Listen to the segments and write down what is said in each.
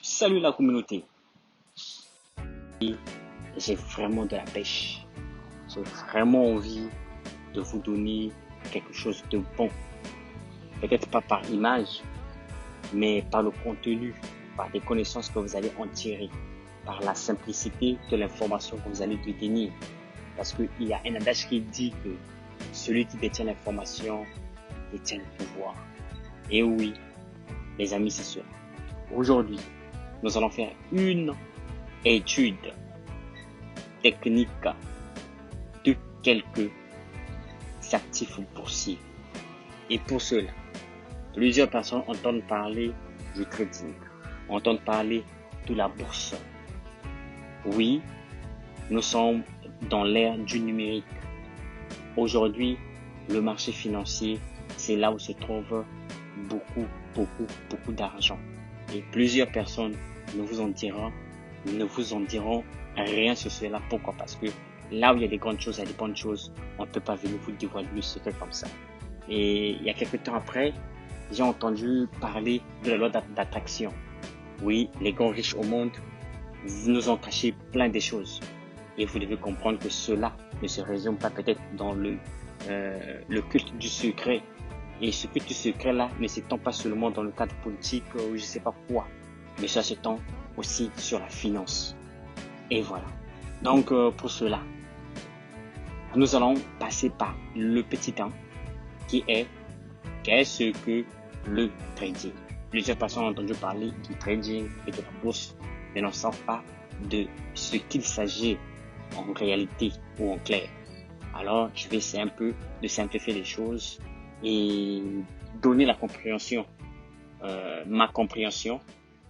Salut la communauté. Et j'ai vraiment de la pêche. J'ai vraiment envie de vous donner quelque chose de bon. Peut-être pas par image, mais par le contenu, par des connaissances que vous allez en tirer, par la simplicité de l'information que vous allez détenir. Parce qu'il y a un adage qui dit que celui qui détient l'information détient le pouvoir. Et oui, les amis, c'est cela. Aujourd'hui, nous allons faire une étude technique de quelques actifs boursiers. Et pour cela, plusieurs personnes entendent parler du trading, entendent parler de la bourse. Oui, nous sommes dans l'ère du numérique. Aujourd'hui, le marché financier, c'est là où se trouve beaucoup d'argent. Et plusieurs personnes ne vous en diront rien sur cela. Pourquoi? Parce que là où il y a des grandes choses, il y a des bonnes choses, on ne peut pas venir vous dévoiler le secret comme ça. Et il y a quelques temps après, j'ai entendu parler de la loi d'attraction. Oui, les grands riches au monde nous ont caché plein de choses. Et vous devez comprendre que cela ne se résume pas peut-être dans le culte du secret. Et ce culte du secret-là ne s'étend pas seulement dans le cadre politique ou je ne sais pas quoi, mais ça s'étend aussi sur la finance. Et voilà. Donc pour cela, nous allons passer par le petit 1 qui est qu'est-ce que le trading. Plusieurs personnes ont entendu parler du trading et de la bourse, mais ne savent pas de ce qu'il s'agit en réalité ou en clair. Alors, je vais essayer un peu de simplifier les choses et donner la compréhension, ma compréhension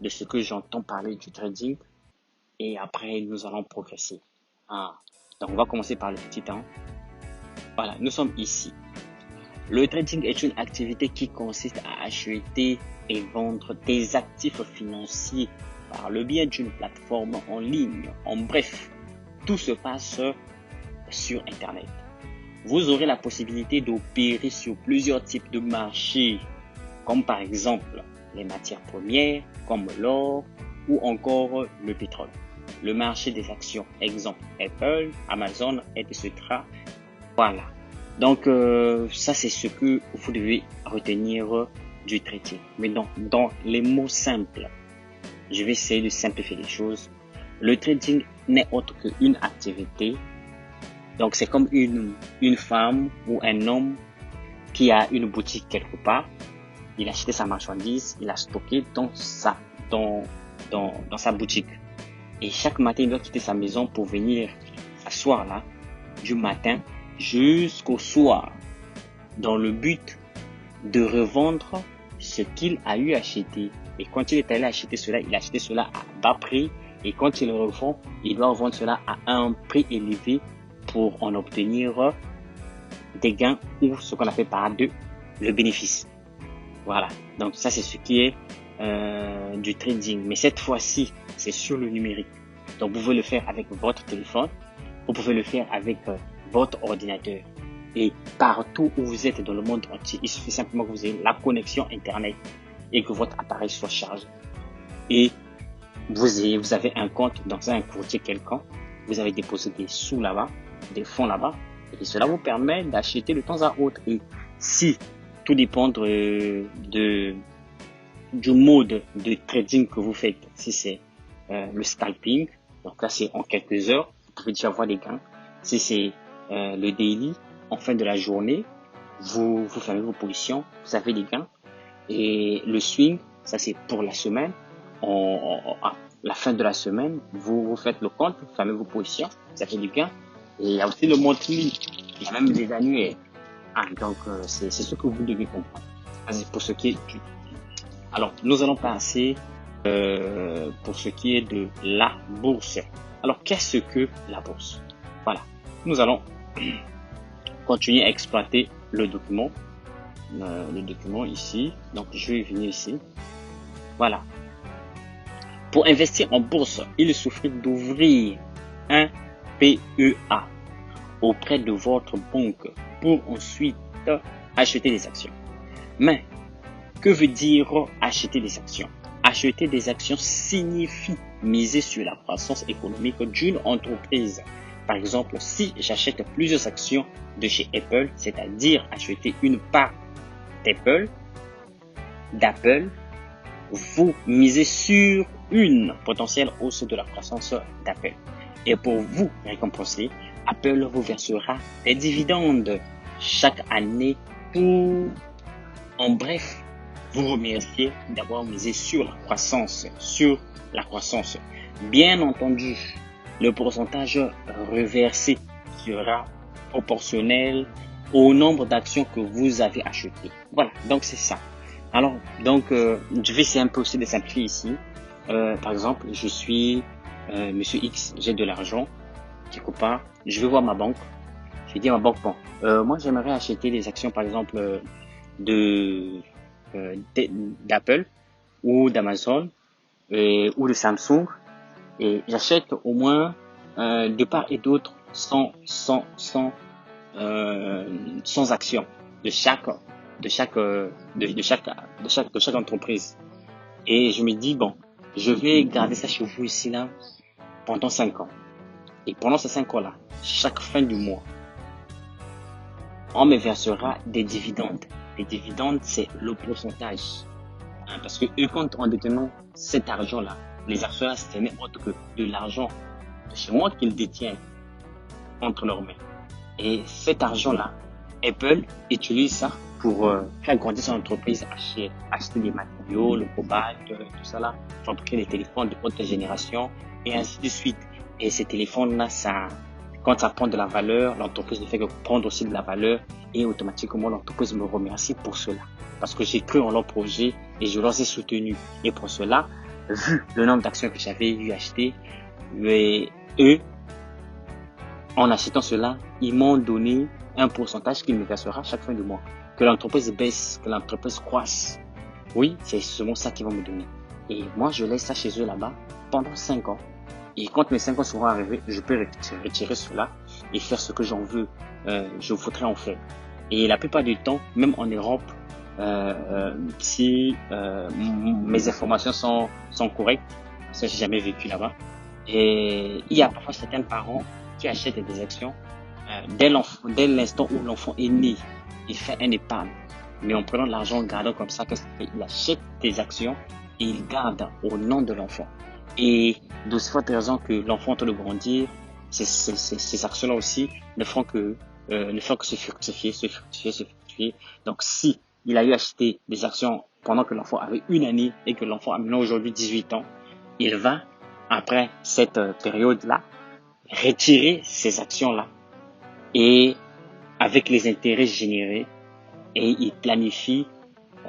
de ce que j'entends parler du trading et après nous allons progresser. Donc on va commencer par le petit 1. Voilà, nous sommes ici. Le trading est une activité qui consiste à acheter et vendre des actifs financiers par le biais d'une plateforme en ligne. En bref, tout se passe sur Internet. Vous aurez la possibilité d'opérer sur plusieurs types de marchés, comme par exemple les matières premières, comme l'or ou encore le pétrole. Le marché des actions, exemple Apple, Amazon, etc. Voilà. Donc ça c'est ce que vous devez retenir du trading. Mais dans les mots simples, je vais essayer de simplifier les choses. Le trading n'est autre qu'une activité. Donc c'est comme une femme ou un homme qui a une boutique quelque part. Il a acheté sa marchandise, il a stocké dans sa boutique. Et chaque matin, il doit quitter sa maison pour venir s'asseoir là, du matin jusqu'au soir, dans le but de revendre ce qu'il a eu acheté. Et quand il est allé acheter cela, il a acheté cela à bas prix. Et quand il le revend, il doit revendre cela à un prix élevé pour en obtenir des gains ou ce qu'on appelle par deux, le bénéfice. Voilà. Donc ça, c'est ce qui est du trading. Mais cette fois-ci, c'est sur le numérique. Donc vous pouvez le faire avec votre téléphone. Vous pouvez le faire avec votre ordinateur. Et partout où vous êtes dans le monde entier, il suffit simplement que vous ayez la connexion Internet et que votre appareil soit chargé. Et vous avez un compte dans un courtier quelconque. Vous avez déposé des sous là-bas, des fonds là-bas. Et cela vous permet d'acheter de temps à autre. Et si tout dépend du mode de trading que vous faites, si c'est le scalping, donc là c'est en quelques heures, vous pouvez déjà avoir des gains. Si c'est le daily, en fin de la journée, vous fermez vos positions, vous avez des gains. Et le swing, ça c'est pour la semaine. À la fin de la semaine, vous faites le compte, vous fermez vos positions, vous avez du gain. Et il y a aussi le monthly, il y a même des annuaires. Donc c'est ce que vous devez comprendre. C'est pour ce qui est du. Alors nous allons passer pour ce qui est de la bourse. Alors qu'est-ce que la bourse? Voilà, nous allons continuer à exploiter le document ici. Donc je vais venir ici. Voilà. Pour investir en bourse, il suffit d'ouvrir un PEA auprès de votre banque pour ensuite acheter des actions. Mais que veut dire acheter des actions? Acheter des actions signifie miser sur la croissance économique d'une entreprise. Par exemple, si j'achète plusieurs actions de chez Apple, c'est-à-dire acheter une part d'Apple, vous misez sur une potentielle hausse de la croissance d'Apple. Et pour vous récompenser, Apple vous versera des dividendes chaque année pour, en bref, vous remercier d'avoir misé sur la croissance, Bien entendu, le pourcentage reversé sera proportionnel au nombre d'actions que vous avez achetées. Voilà, donc c'est ça. Alors, donc, je vais essayer un peu aussi de simplifier ici. Par exemple, je suis Monsieur X, j'ai de l'argent, quelque part, je vais voir ma banque. Je dis à ma banque, bon, moi j'aimerais acheter des actions, par exemple, d'Apple ou d'Amazon ou de Samsung, et j'achète au moins de part et d'autre 100 actions de chaque entreprise. Et je me dis, bon, je vais garder ça chez vous ici là pendant 5 ans. Et pendant ces 5 ans là, chaque fin du mois, on me versera des dividendes. Les dividendes, c'est le pourcentage. Parce que eux, quand on détient cet argent-là, les actionnaires, ce n'est autre que de l'argent de chez moi qu'ils détiennent entre leurs mains. Et cet argent-là, Apple utilise ça pour faire grandir son entreprise, acheter des matériaux, le cobalt, tout ça là, fabriquer des téléphones de haute génération et ainsi de suite. Et ces téléphones-là, quand ça prend de la valeur, l'entreprise ne fait que prendre aussi de la valeur et automatiquement l'entreprise me remercie pour cela. Parce que j'ai cru en leur projet et je les ai soutenus. Et pour cela, vu le nombre d'actions que j'avais eu acheter, eux, en achetant cela, ils m'ont donné un pourcentage qu'ils me versera chaque fin du mois. Que l'entreprise baisse, que l'entreprise croisse. Oui, c'est seulement ça qu'ils vont me donner. Et moi, je laisse ça chez eux là-bas pendant 5 ans. Et quand mes 5 ans seront arrivés, je peux retirer cela et faire ce que j'en veux. Je voudrais en faire. Et la plupart du temps, même en Europe, si mes informations sont correctes, parce que j'ai jamais vécu là-bas, et il y a parfois certains parents qui achètent des actions dès l'instant où l'enfant est né. Il fait un épargne, mais en prenant l'argent, gardant comme ça, qu'est-ce qu'il fait? Il achète des actions et il garde au nom de l'enfant. Et de cette raison que l'enfant en train de grandir, ces actions-là aussi ne font que se fructifier. Donc, si il a eu acheté des actions pendant que l'enfant avait une année et que l'enfant a maintenant aujourd'hui 18 ans, il va, après cette période-là, retirer ces actions-là et avec les intérêts générés, et il planifie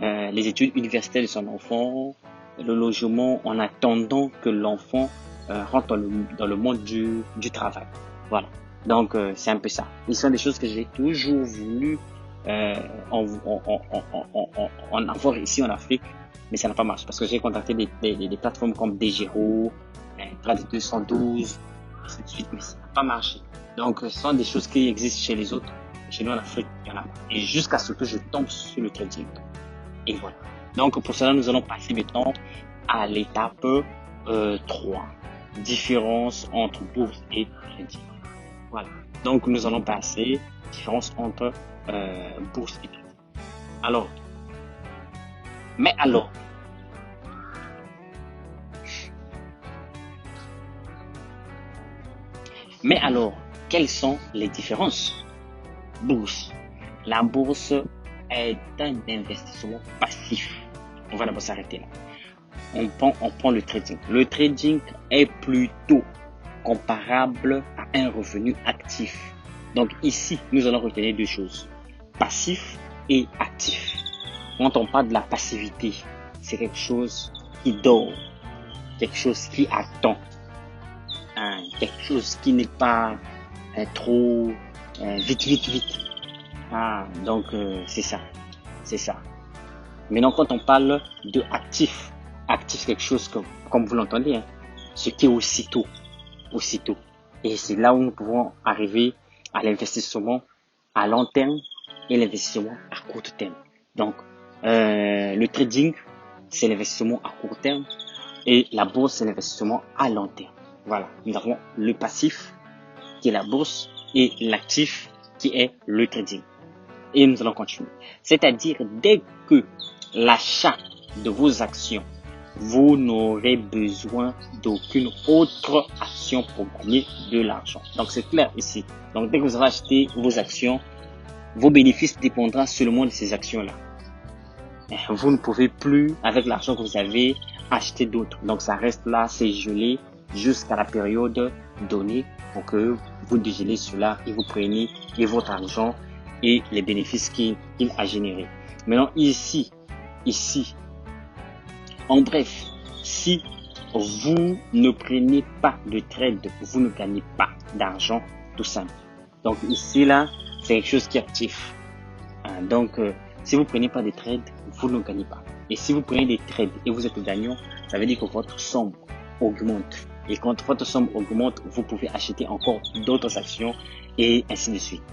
les études universitaires de son enfant, le logement, en attendant que l'enfant rentre dans le monde du travail. Voilà. Donc, c'est un peu ça. Ce sont des choses que j'ai toujours voulu en avoir ici en Afrique, mais ça n'a pas marché parce que j'ai contacté des plateformes comme DGERO, Trade 212, ainsi de suite, mais ça n'a pas marché. Donc, ce sont des choses qui existent chez les autres. Chez nous en Afrique, il y en a pas. Et jusqu'à ce que je tombe sur le trading. Et voilà. Donc, pour cela, nous allons passer maintenant à l'étape 3. Différence entre bourse et trading. Voilà. Donc, nous allons passer différence entre bourse et trading. Alors, quelles sont les différences? Bourse. La bourse est un investissement passif. On va d'abord s'arrêter là. On prend le trading. Le trading est plutôt comparable à un revenu actif. Donc ici, nous allons retenir deux choses. Passif et actif. Quand on parle de la passivité, c'est quelque chose qui dort, quelque chose qui attend, quelque chose qui n'est pas trop vite. Donc c'est ça. Maintenant, quand on parle de actif, c'est quelque chose comme vous l'entendez, ce qui est aussitôt. Et c'est là où nous pouvons arriver à l'investissement à long terme et l'investissement à court terme. Donc, le trading, c'est l'investissement à court terme et la bourse, c'est l'investissement à long terme. Voilà, nous avons le passif qui est la bourse et l'actif qui est le trading. Et nous allons continuer. C'est-à-dire, dès que l'achat de vos actions, vous n'aurez besoin d'aucune autre action pour gagner de l'argent. Donc, c'est clair ici. Donc, dès que vous avez acheté vos actions, vos bénéfices dépendront seulement de ces actions-là. Vous ne pouvez plus, avec l'argent que vous avez, acheter d'autres. Donc, ça reste là, c'est gelé jusqu'à la période donnée pour que vous dégelez cela et vous preniez et votre argent et les bénéfices qu'il a générés. Maintenant, ici, en bref, si vous ne prenez pas de trade, vous ne gagnez pas d'argent, tout simple. Donc ici, là, c'est quelque chose qui est actif. Donc, si vous prenez pas de trade, vous ne gagnez pas. Et si vous prenez des trades et vous êtes gagnant, ça veut dire que votre somme augmente. Et quand votre somme augmente, vous pouvez acheter encore d'autres actions et ainsi de suite.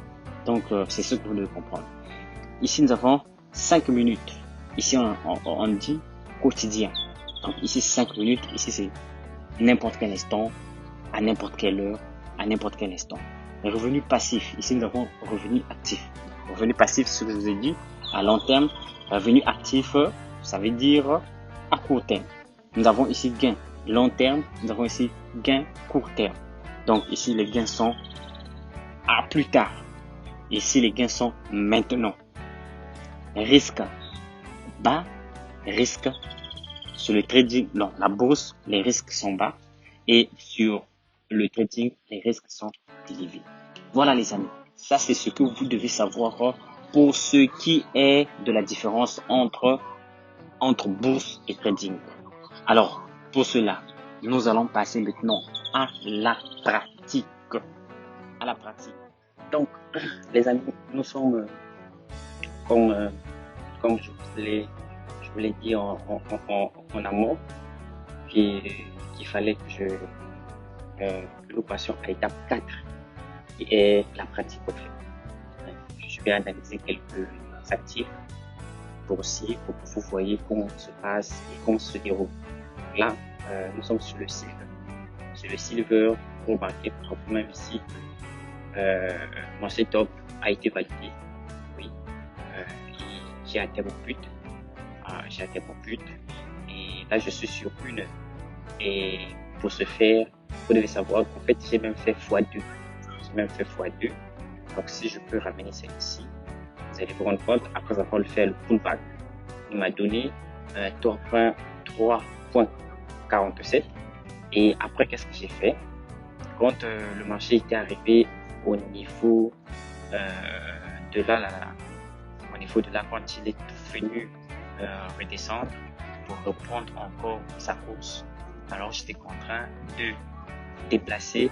Donc, c'est ce que vous devez comprendre. Ici, nous avons 5 minutes. Ici, on dit quotidien. Donc, ici, 5 minutes. Ici, c'est n'importe quel instant, à n'importe quelle heure, à n'importe quel instant. Revenu passif. Ici, nous avons revenu actif. Revenu passif, ce que je vous ai dit, à long terme. Revenu actif, ça veut dire à court terme. Nous avons ici gain long terme. Nous avons ici gain court terme. Donc, ici, les gains sont à plus tard. Ici, les gains sont maintenant. Risque bas, risque sur le trading, non, la bourse, les risques sont bas et sur le trading, les risques sont élevés. Voilà les amis, ça c'est ce que vous devez savoir pour ce qui est de la différence entre bourse et trading. Alors, pour cela, nous allons passer maintenant à la pratique. Donc, les amis, nous sommes, comme je vous l'ai dit en amont, qu'il fallait que nous passions à l'étape 4, qui est la pratique au fait. Je vais analyser quelques actifs boursiers pour que vous voyez comment se passe et comment se déroule. Là, nous sommes sur le silver. Sur le silver, vous remarquez par vous-même ici, mon setup a été validé. Oui, j'ai atteint mon but. Et là je suis sur 1 heure. Et pour ce faire, vous devez savoir qu'en fait j'ai même fait x2. Donc si je peux ramener celle-ci, vous allez vous rendre compte, après avoir fait le pullback, il m'a donné 3.47. Et après, qu'est-ce que j'ai fait? Quand le marché était arrivé au niveau de là, quand il est venu redescendre pour reprendre encore sa course, alors j'étais contraint de déplacer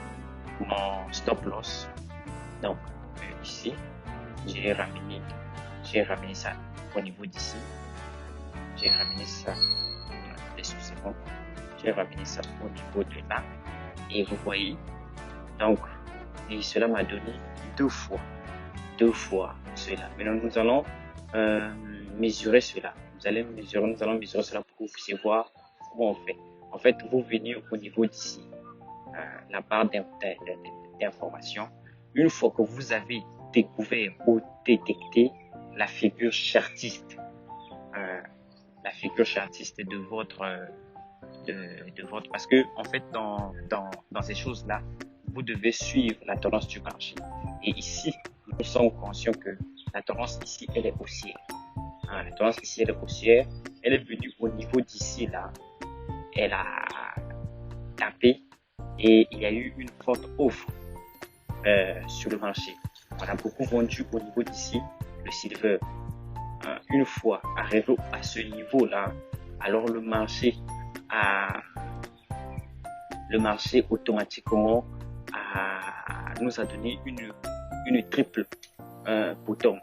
mon stop loss. Donc ici, j'ai ramené ça au niveau d'ici. J'ai ramené ça au niveau de là. Et vous voyez, donc, et cela m'a donné deux fois cela. Maintenant, nous allons mesurer cela. Nous allons mesurer cela pour que vous puissiez voir comment on fait. En fait, vous venez au niveau d'ici, la barre d'information. Une fois que vous avez découvert ou détecté la figure chartiste, de votre parce que en fait dans ces choses-là, vous devez suivre la tendance du marché. Et ici, nous sommes conscients que la tendance ici, elle est haussière. La tendance ici, elle est haussière. Elle est venue au niveau d'ici là. Elle a tapé et il y a eu une forte offre sur le marché. On a beaucoup vendu au niveau d'ici, le silver. Une fois arrivé à ce niveau-là, alors le marché automatiquement nous a donné une triple bouton.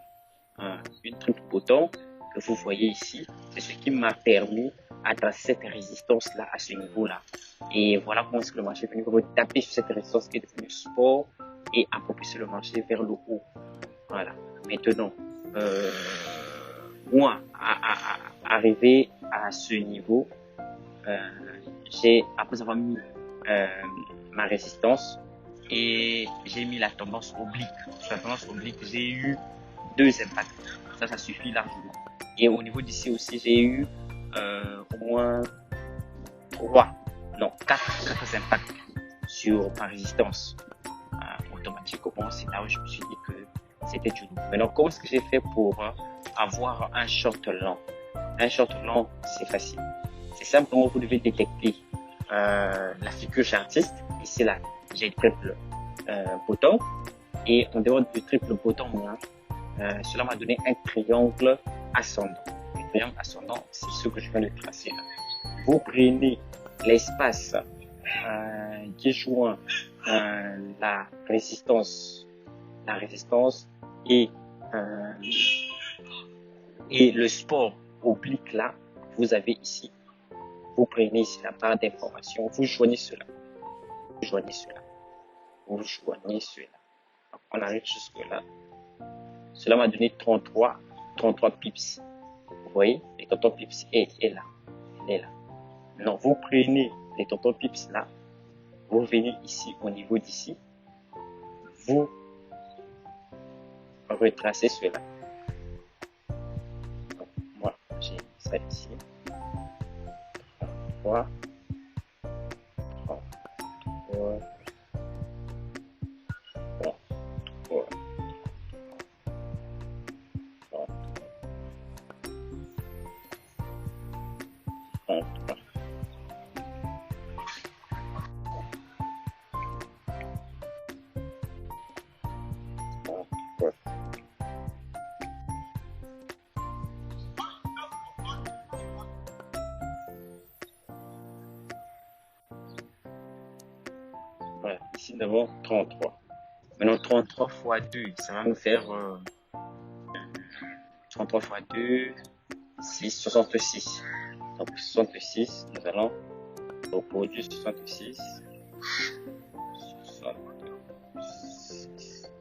Une triple bouton que vous voyez ici, c'est ce qui m'a permis à tracer cette résistance-là à ce niveau-là. Et voilà comment est-ce que le marché est venu taper sur cette résistance qui est devenue support et a propulsé le marché vers le haut. Voilà. Maintenant, moi, arrivé à ce niveau, après avoir mis ma résistance et j'ai mis la tendance oblique. Sur la tendance oblique, j'ai eu 2 impacts. Ça suffit largement. Et au niveau d'ici aussi, j'ai eu au moins 4 impacts sur ma résistance. Automatiquement, c'est là où je me suis dit que c'était du lourd. Maintenant, comment est-ce que j'ai fait pour avoir un short lent? Un short lent, c'est facile. C'est simplement, vous devez détecter la figure chartiste. Ici, là, j'ai triple bottom. Et en dehors du triple bottom, cela m'a donné un triangle ascendant. Le triangle ascendant, c'est ce que je viens de tracer là. Vous prenez l'espace qui joint la résistance et le support oblique là, vous avez ici. Vous prenez ici la barre d'information, vous joignez cela. On arrive jusque là. Cela m'a donné 33 pips. Vous voyez, les 33 pips est là. Elle est là. Maintenant, vous prenez les 33 pips là. Vous venez ici au niveau d'ici. Vous retracez cela. Donc, moi, j'ai ça ici. 33. Voilà, ici nous avons 33. Maintenant 33 fois 2, ça va nous faire 33 fois 2, 6, 66. Donc 66, nous allons reproduire 66. 66.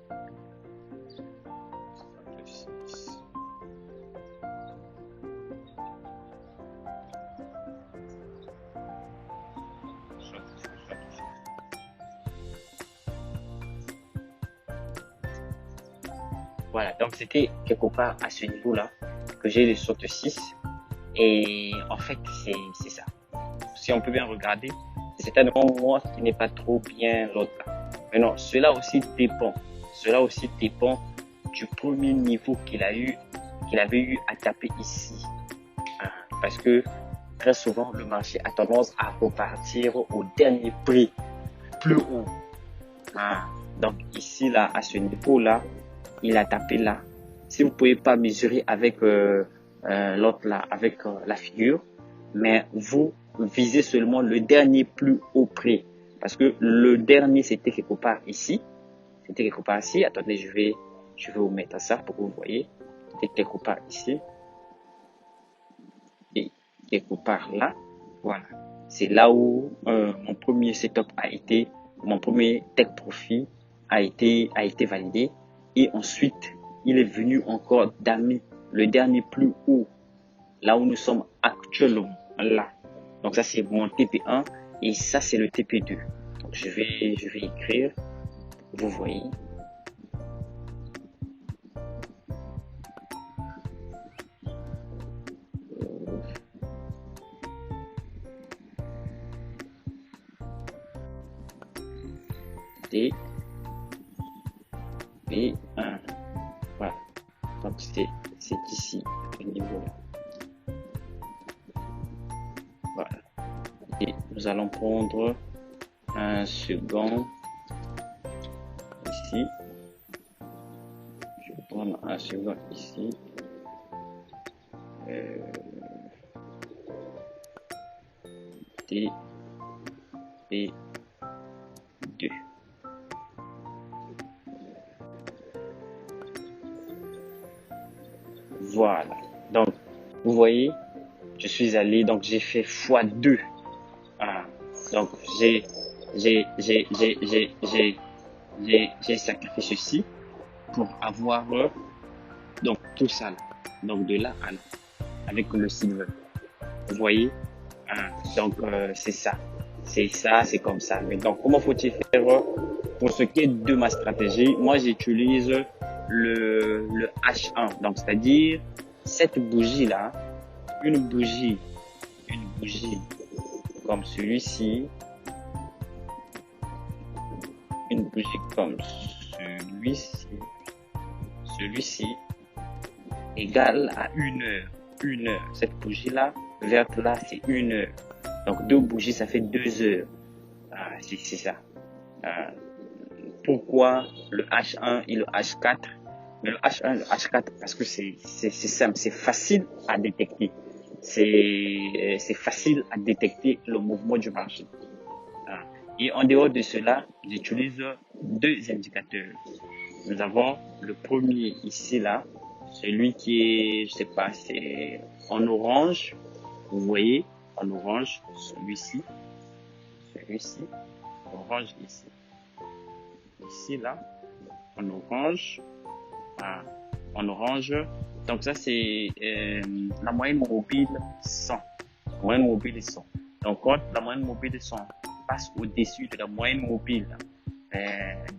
Voilà, donc c'était quelque part à ce niveau-là que j'ai le 66. Et en fait, c'est ça. Si on peut bien regarder, c'est certainement moi qui n'est pas trop bien l'autre là. Maintenant, cela aussi dépend du premier niveau qu'il avait eu à taper ici. Parce que très souvent, le marché a tendance à repartir au dernier prix, plus haut. Donc ici, là, à ce niveau-là, il a tapé là. Si vous pouvez pas mesurer avec l'autre là, avec la figure, mais vous visez seulement le dernier plus haut prix. Parce que le dernier, c'était quelque part ici. Attendez, je vais vous mettre ça pour que vous voyez. C'était quelque part ici. Et quelque part là. Voilà. C'est là où mon premier setup mon premier take profit a été validé. Et ensuite, il est venu encore damer le dernier plus haut, là où nous sommes actuellement, là. Donc ça, c'est mon TP1 et ça, c'est le TP2. Donc je vais écrire, vous voyez. TP1. Voilà. Donc c'est ici, le niveau là. Voilà. Et nous allons prendre un second ici. Je vais prendre un second ici. TP2. Voilà. Donc, vous voyez, je suis allé, donc j'ai fait x2. Donc, j'ai sacrifié ceci pour avoir donc tout ça là. Donc de là à là. avec le silver. Vous voyez? Hein? Donc, c'est ça. C'est ça, c'est comme ça. Mais donc, comment faut-il faire pour ce qui est de ma stratégie? Moi, j'utilise le H1. Donc, c'est-à-dire, cette bougie-là, une bougie comme celui-ci, une bougie comme celui-ci, égale à 1 heure. 1 heure. Cette bougie-là, verte là, c'est 1 heure. Donc, 2 bougies, ça fait 2 heures. C'est ça. Pourquoi le H1 et le H4? Mais le H1 et le H4, parce que c'est simple, c'est facile à détecter. C'est facile à détecter le mouvement du marché. Et en dehors de cela, j'utilise 2 indicateurs. Nous avons le premier ici, là, celui qui est, je sais pas, c'est en orange. Vous voyez, en orange, celui-ci, orange ici. Ici, là, en orange, en orange. Donc ça, c'est la moyenne mobile 100. La moyenne mobile 100. Donc quand la moyenne mobile 100 passe au-dessus de la moyenne mobile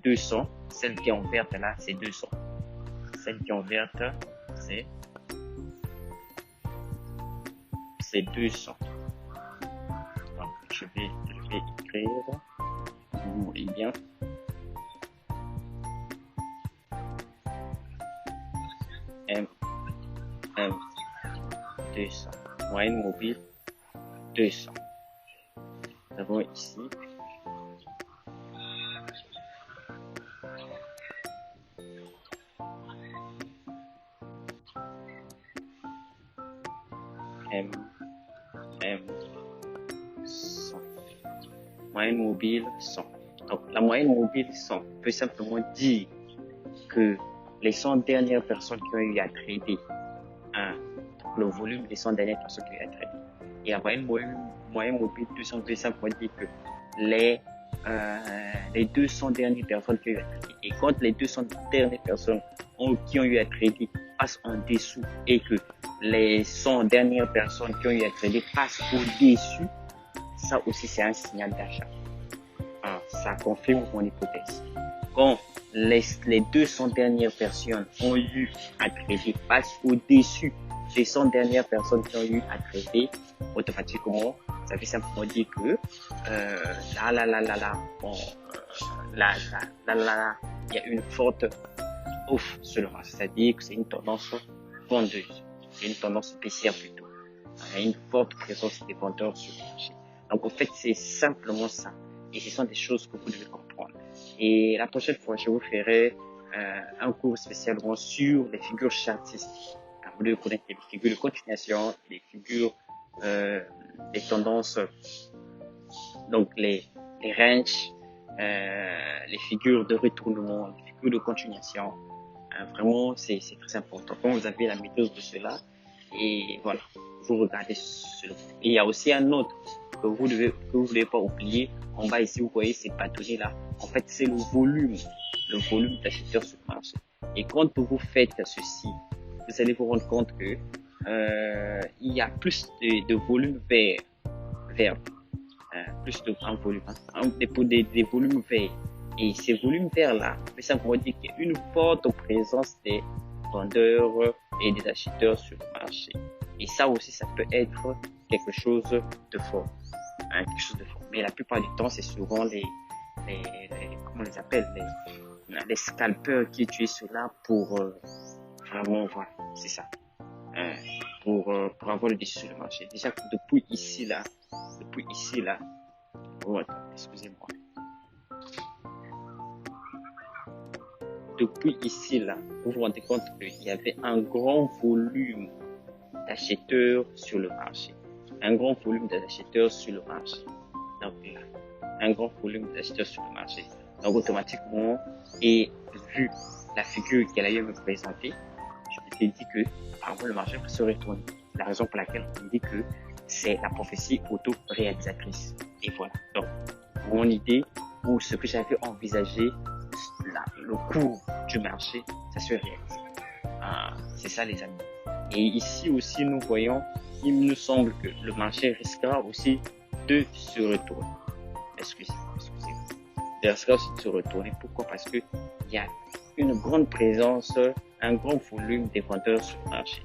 200, celle qui est en verte là, c'est 200. Celle qui est en verte, c'est 200. Donc je vais écrire, vous voyez bien. M 200. Moyenne mobile 200. Nous avons ici M 100. Moyenne mobile 100. Donc la moyenne mobile 100 peut simplement dire que les 100 dernières personnes qui ont eu à trader, le volume des 100 dernières personnes qui ont eu à trader. Et la moyenne mobile 200 peut simplement dire que les 200 dernières personnes qui ont eu à trader. Et quand les 200 dernières personnes qui ont eu à trader passent en dessous et que les 100 dernières personnes qui ont eu à trader passent au-dessus, ça aussi c'est un signal d'achat. Ça confirme mon hypothèse. Quand les 200 dernières personnes ont eu à trader passent au-dessus des 100 dernières personnes qui ont eu à trader, automatiquement, ça veut simplement dire que il y a une forte off sur le marché, c'est-à-dire que c'est une tendance vendeuse, c'est une tendance baissière plutôt. Il y a une forte présence des vendeurs sur le marché. Donc en fait, c'est simplement ça. Et ce sont des choses que vous devez comprendre. Et la prochaine fois, je vous ferai un cours spécialement sur les figures chartistiques. Vous devez connaître les figures de continuation, les figures des tendances, donc les ranges, les figures de retournement, les figures de continuation. Vraiment, c'est très important. Quand vous avez la maîtrise de cela, et voilà, vous regardez cela. Et il y a aussi un autre que vous devez pas oublier. En bas ici, vous voyez ces bâtonnets là. En fait, c'est le volume d'acheteurs sur le marché. Et quand vous faites ceci, vous allez vous rendre compte que il y a plus de volume vert, plus de grand volume, des volumes verts. Et ces volumes verts là, ça veut dire qu'il y a une forte présence des vendeurs et des acheteurs sur le marché. Et ça aussi, ça peut être quelque chose de fort. Quelque chose de fort. Mais la plupart du temps, c'est souvent comment on les appelle, les scalpeurs qui utilisent cela pour vraiment, voilà, c'est ça. Pour avoir le dessus sur le marché. Déjà, depuis ici là, oh, attends, excusez-moi. Depuis ici là, vous vous rendez compte qu'il y avait un grand volume d'acheteurs sur le marché. Un grand volume d'acheteurs sur le marché. Donc là, un grand volume d'acheteurs sur le marché. Donc automatiquement, et vu la figure qu'elle a eu à me présenter, je me suis dit que le marché peut se retourner. La raison pour laquelle on me dit que c'est la prophétie auto-réalisatrice. Et voilà. Donc, mon idée, ou ce que j'avais envisagé, le cours du marché, ça se réalise. C'est ça les amis. Et ici aussi nous voyons, il nous semble que le marché risquera aussi de se retourner. Excusez-moi. Il risquera aussi de se retourner. Pourquoi? Parce que il y a une grande présence, un grand volume des vendeurs sur le marché.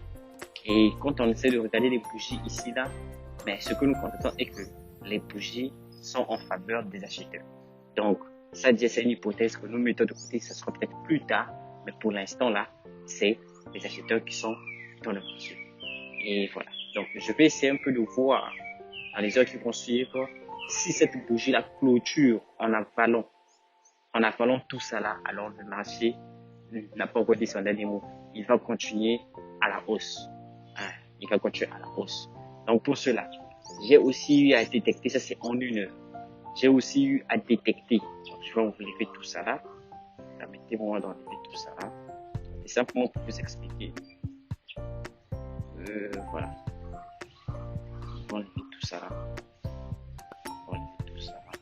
Et quand on essaie de regarder les bougies ici, là, mais ce que nous constatons est que les bougies sont en faveur des acheteurs. Donc, ça, c'est une hypothèse que nous mettons de côté, ça sera peut-être plus tard, mais pour l'instant, là, c'est les acheteurs qui sont dans le marché. Et voilà. Donc, je vais essayer un peu de voir dans les heures qui vont suivre si cette bougie la clôture en avalant tout ça là, alors le marché n'a pas encore dit son dernier mot. Il va continuer à la hausse. Il va continuer à la hausse. Donc, pour cela, j'ai aussi eu à détecter, ça c'est en une heure. J'ai aussi eu à détecter. Donc, je vais enlever tout ça là. Permettez-moi d'enlever tout ça là. Et simplement pour vous expliquer. Voilà. On va enlever tout ça là. On va enlever tout ça là.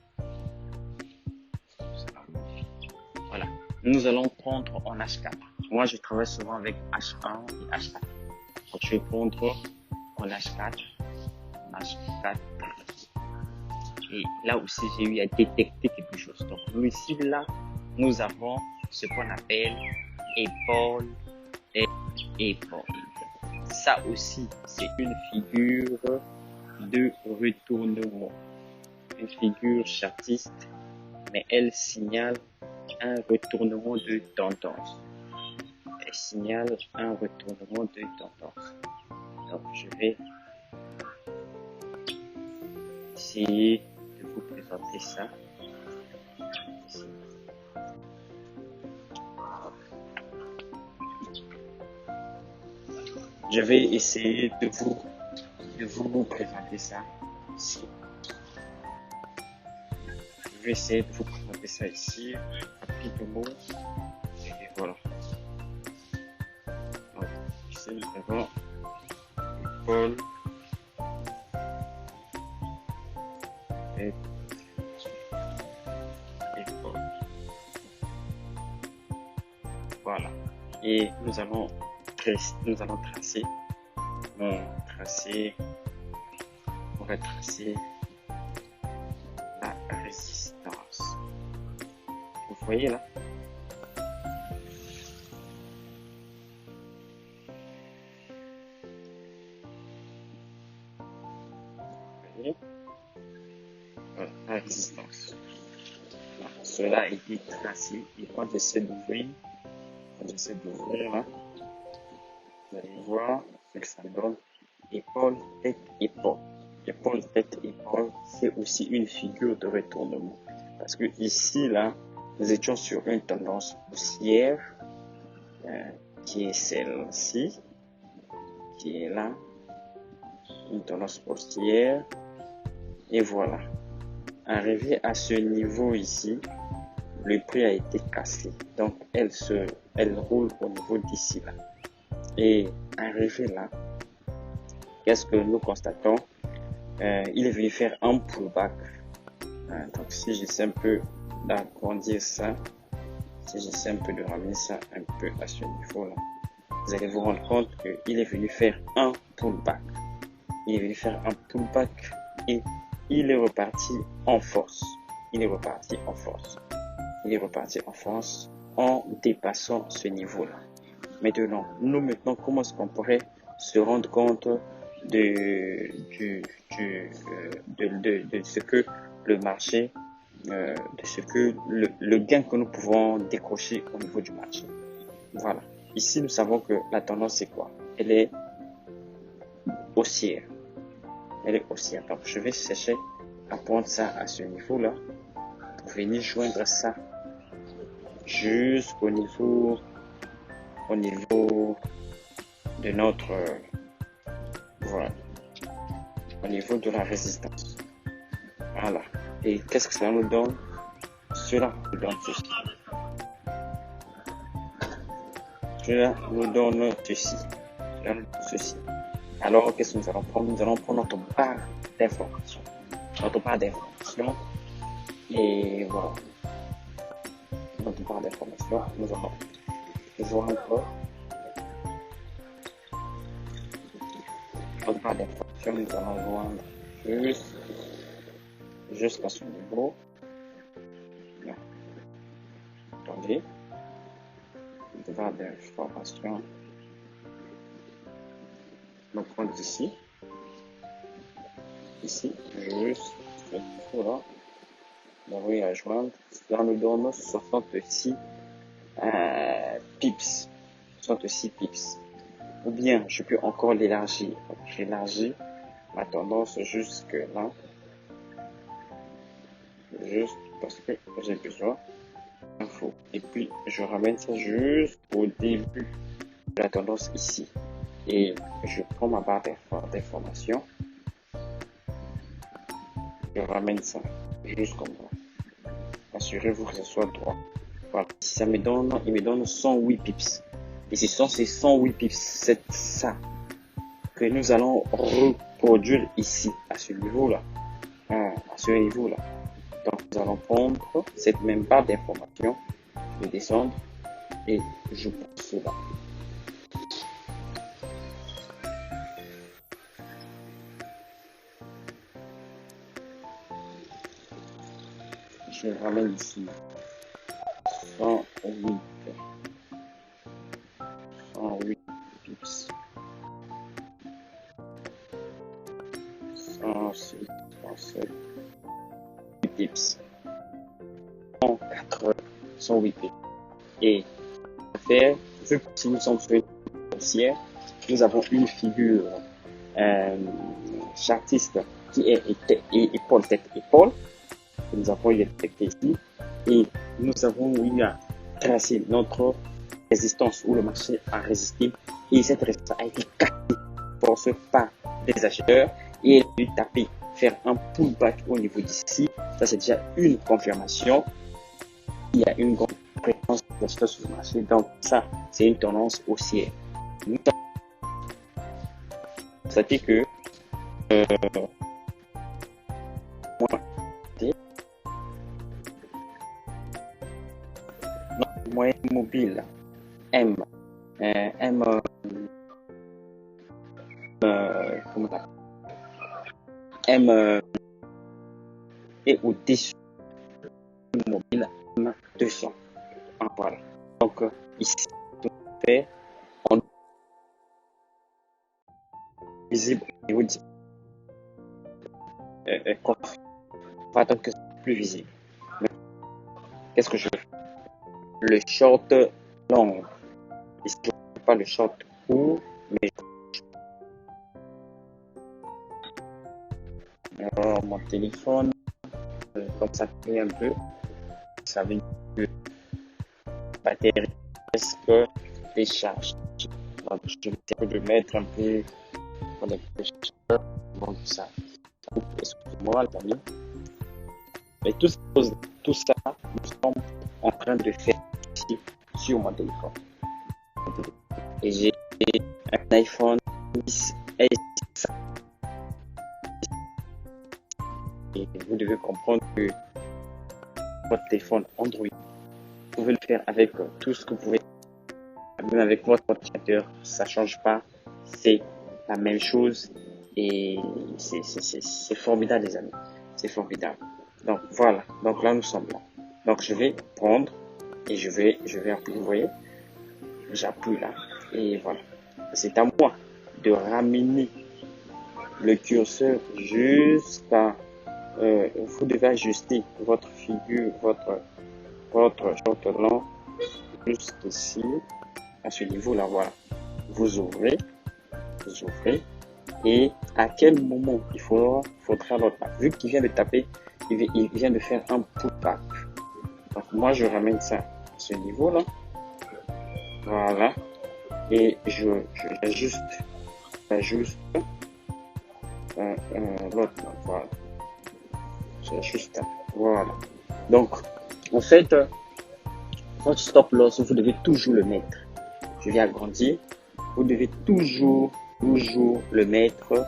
Voilà. Nous allons prendre en H4. Moi, je travaille souvent avec H1 et H4. Donc, je vais prendre en H4. H4. Et là aussi, j'ai eu à détecter quelque chose. Donc, nous ici, là, nous avons ce qu'on appelle épaule et épaule. Ça aussi, c'est une figure de retournement. Une figure chartiste, mais elle signale un retournement de tendance. Elle signale un retournement de tendance. Donc, je vais essayer de vous présenter ça. Je vais essayer de vous présenter ça ici. Je vais essayer de vous présenter ça ici, rapidement. Et voilà. Donc, ici, nous avons épaule. Et épaule. Voilà. Et nous allons tracer. On va tracer la résistance. Vous voyez là? Vous voyez? Voilà, la résistance. Voilà, cela a été tracé. Et quand j'essaie d'ouvrir là, vous allez voir ce que ça donne. Épaule, tête, épaule. Épaule, tête, épaule, c'est aussi une figure de retournement. Parce que ici, là, nous étions sur une tendance haussière, qui est celle-ci, qui est là, une tendance haussière. Et voilà. Arrivé à ce niveau ici, le prix a été cassé. Donc, elle roule au niveau d'ici là. Et arrivé là, qu'est-ce que nous constatons? Il est venu faire un pullback. Donc, si j'essaie un peu d'agrandir ça, si j'essaie un peu de ramener ça un peu à ce niveau-là, vous allez vous rendre compte qu'il est venu faire un pullback. Il est venu faire un pullback et il est reparti en force. Il est reparti en force. Il est reparti en force en dépassant ce niveau-là. Maintenant, comment est-ce qu'on pourrait se rendre compte de ce que le marché, de ce que le gain que nous pouvons décrocher au niveau du marché. Voilà. Ici, nous savons que la tendance c'est quoi? Elle est haussière. Elle est haussière. Donc, je vais chercher à prendre ça à ce niveau-là pour venir joindre ça jusqu'au niveau de notre voilà, au niveau de la résistance. Voilà. Et qu'est-ce que cela nous donne? Cela nous donne ceci. Cela nous donne ceci. Cela nous donne ceci. Alors, qu'est-ce que nous allons prendre? Nous allons prendre notre barre d'information. Notre barre d'information. Et voilà. Notre barre d'information. Nous allons joindre notre barre d'information, nous allons joindre jusqu'à ce niveau. Là. Attendez. Notre barre d'information. Donc, prendre ici. Ici, juste ce niveau-là. D'envoyer à joindre. Cela nous donne 66 pips. 66 pips. Ou bien, je peux encore l'élargir. J'élargis ma tendance jusque là. Juste parce que j'ai besoin d'infos. Et puis, je ramène ça jusqu'au début de la tendance ici. Et je prends ma barre d'information. Je ramène ça jusqu'au là. Assurez-vous que ce soit droit. Voilà. Si ça me donne, il me donne 108 pips. Et ce sont ces 108 pips, c'est ça que nous allons reproduire ici, à ce niveau-là. À ce niveau-là. Donc, nous allons prendre cette même barre d'information, je vais descendre et je prends cela. Je ramène ici 108 pips. 107 pips. 108 pips. Et faire, vu que si nous sommes sur une haussière, nous avons une figure chartiste qui est épaule, tête, épaule. Nous avons détecté ici et nous avons eu à tracer notre résistance où le marché a résisté et cette résistance a été cassée forcée par des acheteurs et elle a dû taper, faire un pullback au niveau d'ici. Ça c'est déjà une confirmation. Il y a une grande présence d'acheteurs sur le marché, donc ça c'est une tendance haussière. Ça fait que notre moyen mobile M est au-dessus du mobile M200. Voilà. Donc ici, on fait en visible au niveau du coffre. On va attendre que c'est plus visible. Qu'est-ce que je fais? Le short long. Ici, je ne fais pas le short court, mais alors, mon téléphone, comme ça fait un peu, ça veut dire que la batterie presque décharge. Donc, je vais de mettre un peu pour les pêcheurs. Donc, ça coupe, excusez-moi, les amis. Mais tout ça, nous sommes en train de faire ici sur mon téléphone. Et j'ai un iPhone 10S. Et vous devez comprendre que votre téléphone Android, vous pouvez le faire avec tout ce que vous pouvez, même avec votre ordinateur, ça change pas, c'est la même chose et c'est formidable les amis, c'est formidable. Donc voilà, donc là nous sommes là. Donc je vais prendre et je vais appuyer, vous voyez, j'appuie là et voilà. C'est à moi de ramener le curseur jusqu'à vous devez ajuster votre figure, votre short long jusqu'ici, à ce niveau-là, voilà. Vous ouvrez, et à quel moment il faudra l'autre. Vu qu'il vient de taper, il vient de faire un pullback. Donc moi, je ramène ça à ce niveau-là, voilà, et j'ajuste l'autre, voilà. J'ajuste, voilà. Donc, en fait, votre stop loss, vous devez toujours le mettre. Je vais agrandir. Vous devez toujours le mettre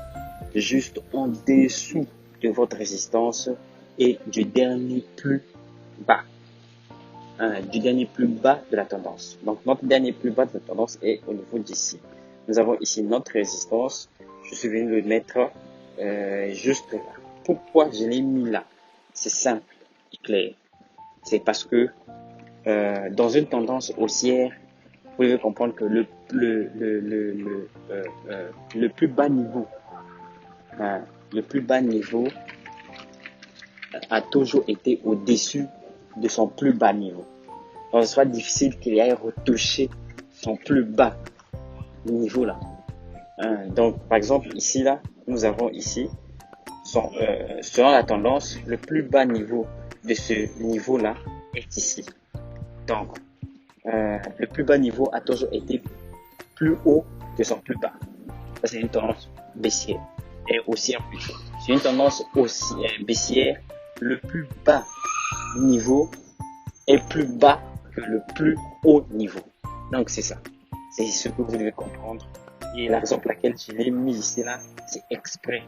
juste en dessous de votre résistance et du dernier plus bas. Du dernier plus bas de la tendance. Donc, notre dernier plus bas de la tendance est au niveau d'ici. Nous avons ici notre résistance. Je suis venu le mettre juste là. Pourquoi je l'ai mis là? C'est simple et clair. C'est parce que dans une tendance haussière, vous pouvez comprendre que le plus bas niveau, le plus bas niveau a toujours été au-dessus de son plus bas niveau. Donc, ce sera difficile qu'il aille retoucher son plus bas niveau là. Donc, par exemple, ici là, nous avons ici, selon la tendance, le plus bas niveau de ce niveau là est ici. Donc, le plus bas niveau a toujours été plus haut que son plus bas. Ça, c'est une tendance baissière et haussière plutôt. C'est une tendance baissière. Le plus bas niveau est plus bas que le plus haut niveau. Donc, c'est ça. C'est ce que vous devez comprendre. Et la raison pour laquelle je l'ai mis ici là, c'est exprès.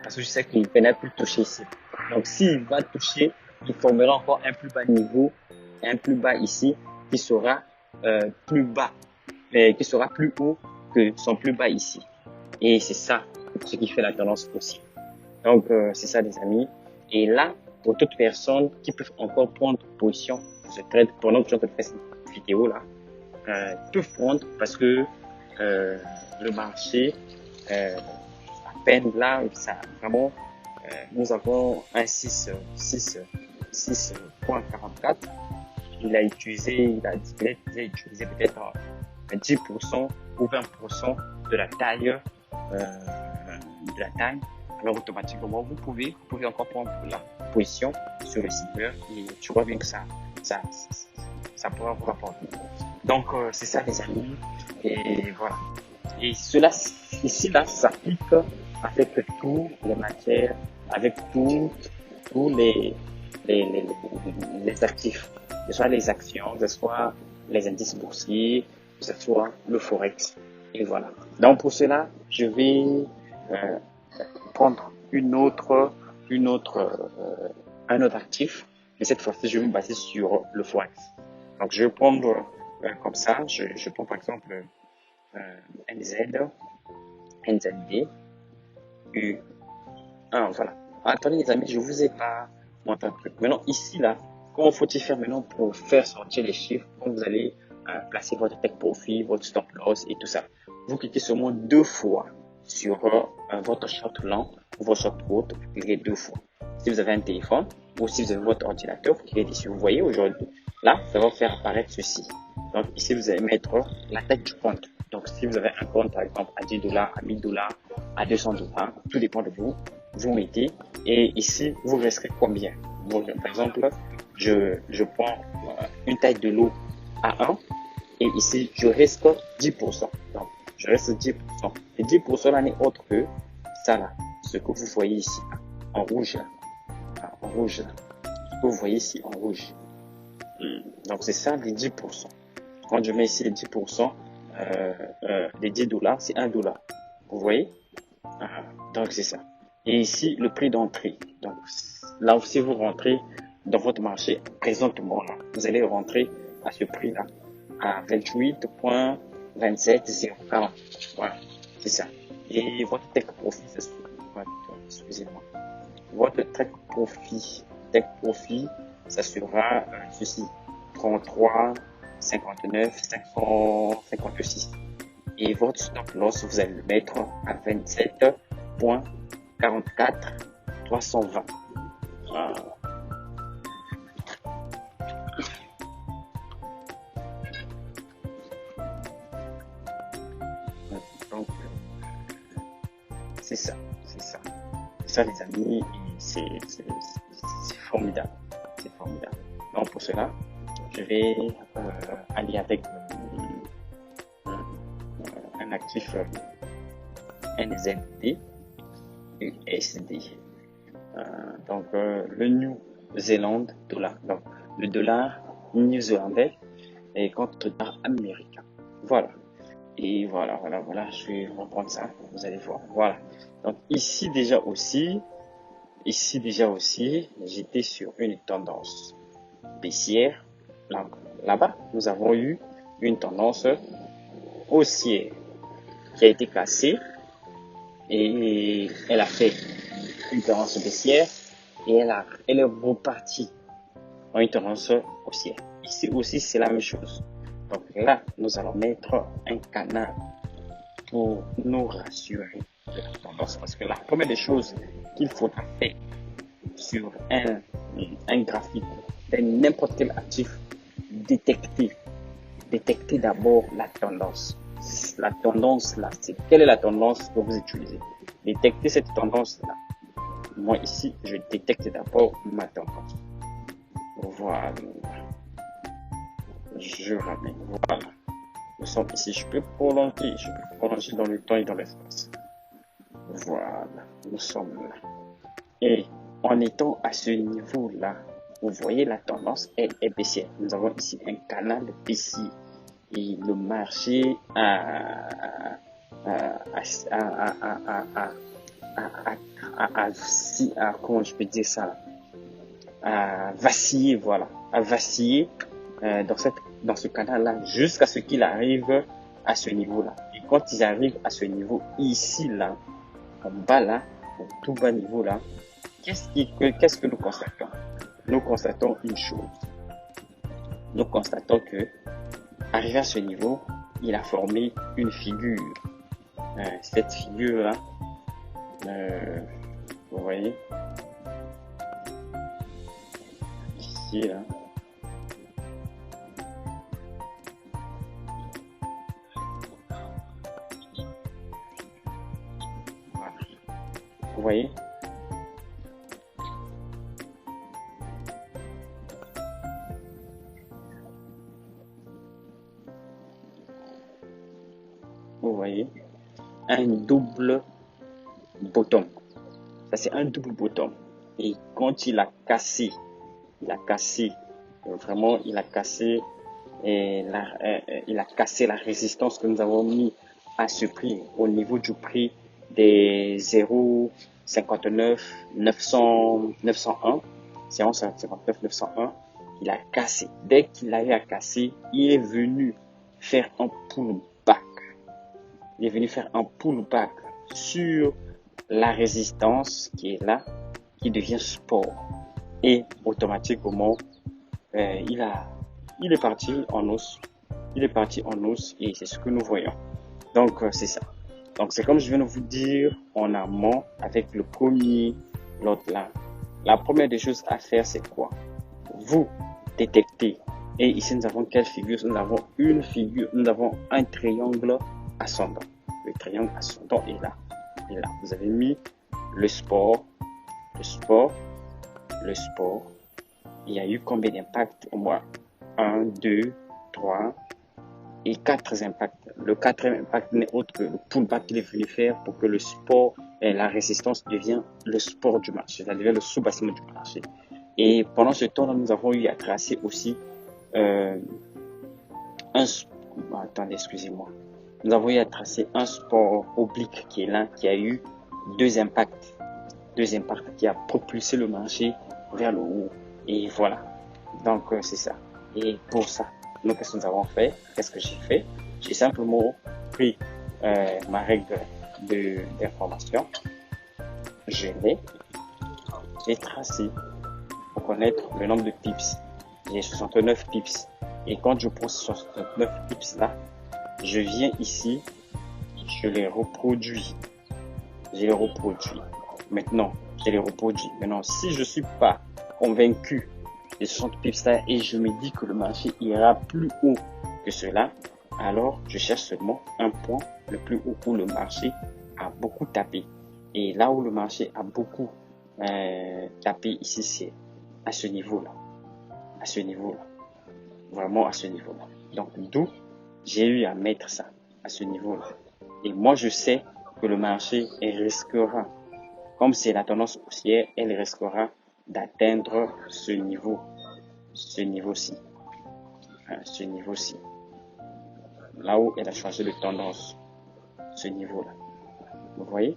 Parce que je sais qu'il ne peut plus toucher ici. Donc, s'il va toucher, il formera encore un plus bas niveau, un plus bas ici, qui sera plus bas, qui sera plus haut que son plus bas ici. Et c'est ça ce qui fait la tendance aussi. Donc, c'est ça, les amis. Et là, pour toute personne qui peut encore prendre position, je traite pendant que je fais cette vidéo là, peuvent prendre parce que le marché, à peine là, ça vraiment, nous avons un 6.44. Il a utilisé peut-être 10% ou 20% de la taille, alors automatiquement vous pouvez encore prendre la position sur le silver et tu vois bien que ça pourra vous rapporter. Donc c'est ça les amis, et voilà. Et cela ici là s'applique avec toutes les matières, avec tous les actifs, que ce soit les actions, que ce soit les indices boursiers, que ce soit le forex. Et voilà. Donc pour cela, je vais prendre un autre actif, mais cette fois-ci, je vais me baser sur le forex. Donc je vais prendre comme ça, je prends par exemple NZD, voilà. Attendez les amis, je vous ai pas montré un truc. Maintenant ici là, comment faut-il faire maintenant pour faire sortir les chiffres quand vous allez placer votre take profit, votre stop loss et tout ça? Vous cliquez seulement 2 fois sur votre short long ou votre short haute, vous cliquez 2 fois. Si vous avez un téléphone ou si vous avez votre ordinateur, vous cliquez dessus. Vous voyez aujourd'hui, là, ça va faire apparaître ceci. Donc ici, vous allez mettre la tête du compte. Donc si vous avez un compte par exemple à $10, à $1000, à $200, tout dépend de vous. Vous mettez et ici, vous resterez combien? Donc, par exemple, je prends une taille de lot à 1 et ici, je reste 10%. Donc, je reste 10%. Et 10% là n'est autre que ça là, ce que vous voyez ici, en rouge là. En rouge là. Ce que vous voyez ici en rouge. Donc, c'est ça les 10%. Quand je mets ici les 10%, les $10, c'est $1. Vous voyez? Donc, c'est ça. Et ici, le prix d'entrée. Donc, là aussi, vous rentrez dans votre marché présentement là. Vous allez rentrer à ce prix-là, à 28.27040. Voilà, c'est ça. Et votre take profit, excusez-moi. Votre take profit, ça sera ceci, 33, 59, 556. Et votre stop loss, vous allez le mettre à 27.44, 320. Donc, c'est ça. C'est ça, les amis. C'est formidable. C'est formidable. Donc, pour cela, je vais aller avec un actif NZD et USD. Donc, le New Zealand dollar. Donc, le dollar néo-zélandais et contre le dollar américain. Voilà. Et voilà, je vais reprendre ça, vous allez voir. Voilà. Donc ici déjà aussi, j'étais sur une tendance baissière. Là-bas, nous avons eu une tendance haussière. qui a été cassée et elle a fait une tendance baissière et elle est repartie en une tendance haussière. Ici aussi, c'est la même chose. Donc là, nous allons mettre un canal pour nous rassurer de la tendance. Parce que la première des choses qu'il faudra faire sur un graphique de n'importe quel actif, détecter d'abord la tendance. La tendance là, c'est quelle est la tendance que vous utilisez. Détecter cette tendance là. Moi ici, je détecte d'abord ma tendance. Voilà. Je ramène. Voilà. Nous sommes ici. Je peux prolonger dans le temps et dans l'espace. Voilà. Nous sommes là. Et en étant à ce niveau-là, vous voyez la tendance, elle est baissière. Nous avons ici un canal baissier. Et le marché comment je peux dire ça, à vaciller, voilà, à vaciller dans ce canal-là jusqu'à ce qu'il arrive à ce niveau-là. Et quand ils arrivent à ce niveau ici, là, en bas là, au tout bas niveau là, qu'est-ce que nous constatons? Nous constatons une chose. Nous constatons que, arrivé à ce niveau, il a formé une figure. Cette figure-là, vous voyez, ici, là, voilà. Vous voyez, un double bottom. Ça, c'est un double bottom. Et quand il a cassé, vraiment, il a cassé la résistance que nous avons mis à ce prix, au niveau du prix des 0,59 901, 0,59 901, il a cassé. Dès qu'il a eu à casser, il est venu faire un pullback. Il est venu faire un pullback sur la résistance qui est là, qui devient support. Et automatiquement, il est parti en hausse. Il est parti en hausse et c'est ce que nous voyons. Donc, c'est ça. Donc, c'est comme je viens de vous dire en amont avec le premier lot là. La première des choses à faire, c'est quoi? Vous détectez. Et ici, nous avons quelle figure? Nous avons une figure. Nous avons un triangle ascendant. Le triangle ascendant est là. Et là, vous avez mis le sport. Il y a eu combien d'impacts? Au moins 1, 2, 3 et 4 impacts. Le quatrième impact n'est autre que le pullback qu'il est venu faire pour que le support et la résistance devienne le support du marché, ça devient le sous-bassement du marché. Et pendant ce temps-là, nous avons eu à tracer aussi attendez, excusez-moi. Nous avons eu à tracer un support oblique qui est là, qui a eu deux impacts qui a propulsé le marché vers le haut. Et voilà. Donc, c'est ça. Et pour ça, nous, qu'est-ce que nous avons fait? Qu'est-ce que j'ai fait? J'ai simplement pris ma règle d'information. Je l'ai tracé pour connaître le nombre de pips. J'ai 69 pips. Et quand je prends 69 pips là, je viens ici, je les reproduis. Maintenant, si je suis pas convaincu des 60 pips là et je me dis que le marché ira plus haut que cela, alors je cherche seulement un point le plus haut où le marché a beaucoup tapé. Et là où le marché a beaucoup tapé ici, c'est à ce niveau-là. Vraiment à ce niveau-là. Donc, d'où j'ai eu à mettre ça à ce niveau-là. Et moi, je sais que le marché risquera, comme c'est la tendance haussière, elle risquera d'atteindre ce niveau-ci. Là où elle a changé de tendance. Ce niveau-là. Vous voyez?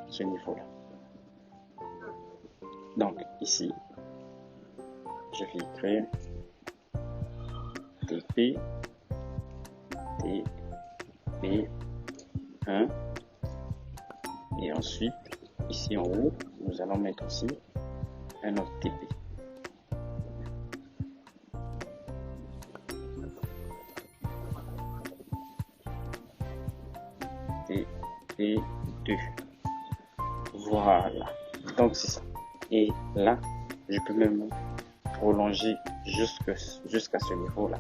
Ce niveau-là. Donc, ici, je vais écrire TP, TP, 1. Et ensuite, ici en haut, nous allons mettre aussi un autre TP. TP2. Voilà. Donc c'est ça. Et là, je peux même prolonger jusqu'à ce niveau-là.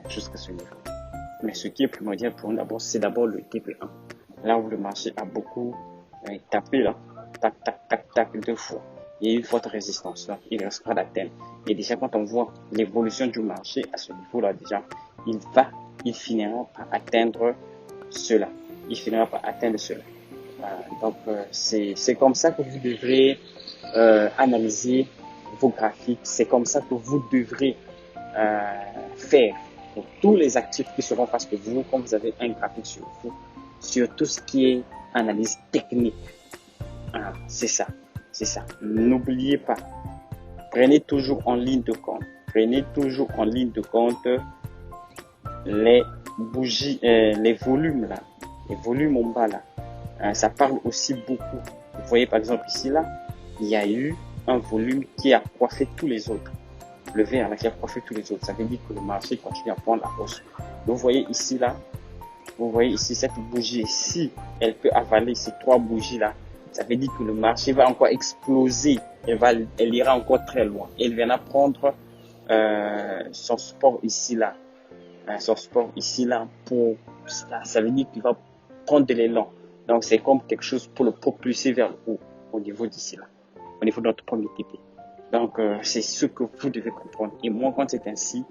Jusqu'à ce niveau. Mais ce qui est primordial pour nous d'abord, c'est d'abord le TP1. Là où le marché a beaucoup tapé là, tac, tac, tac, tac, 2 fois. Il y a eu une forte résistance là, il ne reste pas d'atteindre. Et déjà quand on voit l'évolution du marché à ce niveau-là, déjà, il finira par atteindre cela. Donc c'est comme ça que vous devrez analyser vos graphiques. C'est comme ça que vous devrez faire pour tous les actifs qui seront face de vous, quand vous avez un graphique sur vous, sur tout ce qui est analyse technique. C'est ça. N'oubliez pas, prenez toujours en ligne de compte les bougies, les volumes là, les volumes en bas là. Ça parle aussi beaucoup. Vous voyez par exemple ici là, il y a eu un volume qui a coiffé tous les autres. Le vert là qui a coiffé tous les autres, ça veut dire que le marché continue à prendre la hausse. Vous voyez ici là, cette bougie ici, elle peut avaler ces 3 bougies là. Ça veut dire que le marché va encore exploser, elle ira encore très loin. Elle viendra prendre son support ici là, pour ça veut dire qu'il va prendre de l'élan. Donc c'est comme quelque chose pour le propulser vers le haut au niveau d'ici là, au niveau de notre premier TP. Donc c'est ce que vous devez comprendre. Et moi, quand c'est ainsi,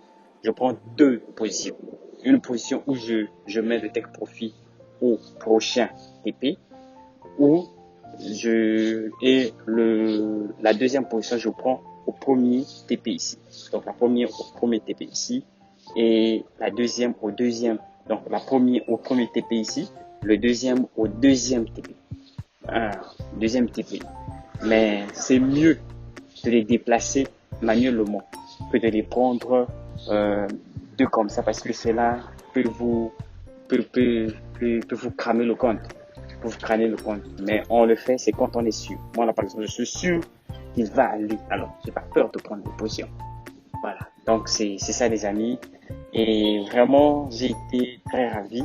je prends 2 positions. Une position où je mets le take profit au prochain TP, la deuxième position, je prends au premier TP ici. Donc la première au premier TP ici et la deuxième au deuxième. Donc la première au premier TP ici, le deuxième au deuxième TP. Deuxième TP. Mais c'est mieux de les déplacer manuellement que de les prendre 2 comme ça, parce que cela peut vous cramer le compte. Mais on le fait, c'est quand on est sûr. Moi là par exemple, je suis sûr qu'il va aller. Alors, j'ai pas peur de prendre des positions. Voilà. Donc c'est ça les amis. Et vraiment, j'ai été très ravi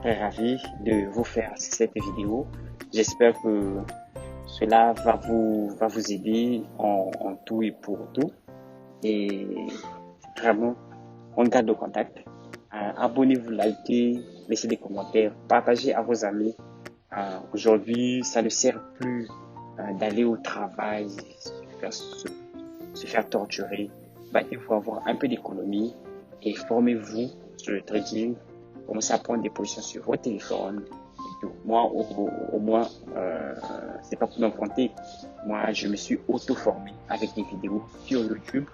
de vous faire cette vidéo. J'espère que cela va vous aider en tout et pour tout. Et vraiment, on garde le contact. Abonnez-vous, likez, laissez des commentaires, partagez à vos amis. Aujourd'hui, ça ne sert plus d'aller au travail, se faire torturer. Il faut avoir un peu d'économie et formez-vous sur le trading. Commencez à prendre des positions sur votre téléphone. Moi, au moins, c'est pas pour m'enfanter. Moi, je me suis auto-formé avec des vidéos sur YouTube.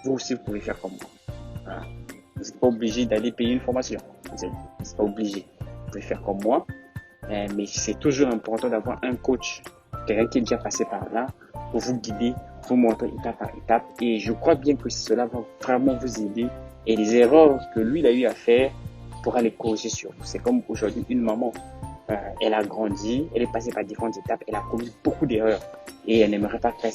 Vous aussi, vous pouvez faire comme moi. Vous n'êtes pas obligé d'aller payer une formation. Vous n'êtes pas obligé. Vous pouvez faire comme moi. Mais c'est toujours important d'avoir un coach, quelqu'un qui est déjà passé par là, pour vous guider, vous montrer étape par étape. Et je crois bien que cela va vraiment vous aider. Et les erreurs que lui, il a eu à faire, pourra les corriger sur vous. C'est comme aujourd'hui une maman. Elle a grandi, elle est passée par différentes étapes, elle a commis beaucoup d'erreurs. Et elle n'aimerait pas que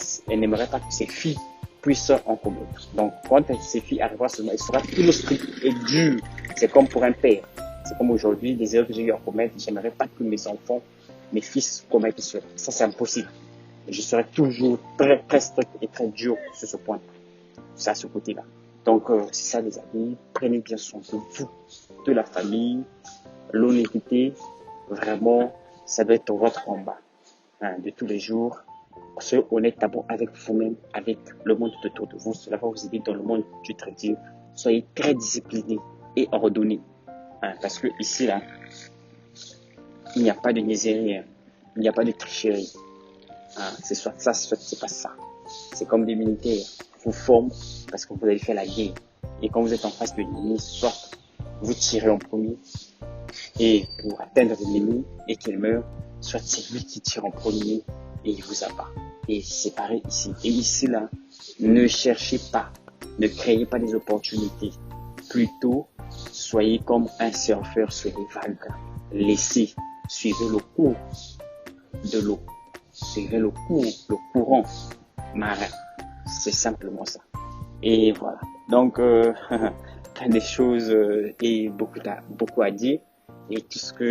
ses filles puissent en commettre. Donc, quand ses filles arriveront à ce moment, elle sera plus strict et dur. C'est comme pour un père. C'est comme aujourd'hui, des erreurs que j'ai eu à commettre, j'aimerais pas que mes enfants, mes fils commettent cela. Ça, c'est impossible. Je serai toujours très, très strict et très dur sur ce point. Ça, à ce côté-là. Donc, c'est ça, les amis. Prenez bien soin de vous, de la famille, l'honnêteté. Vraiment, ça doit être votre combat de tous les jours. Soyez honnête d'abord avec vous-même, avec le monde autour de vous. Cela va vous aider dans le monde du trading. Soyez très discipliné et ordonné. Parce que ici, là, il n'y a pas de niaiserie, il n'y a pas de tricherie. C'est soit ça, soit c'est pas ça. C'est comme des militaires. Vous forment parce que vous avez fait la guerre. Et quand vous êtes en face de l'ennemi, soit vous tirez en premier et pour atteindre l'ennemi et qu'il meurt, soit c'est lui qui tire en premier et il vous abat. Et c'est pareil ici. Et ici, là, ne cherchez pas, ne créez pas des opportunités. Plutôt, Soyez comme un surfeur sur les vagues. Suivez le cours de l'eau. Suivez le courant marin. C'est simplement ça. Et voilà. Donc, plein de choses et beaucoup à dire. Et tout ce que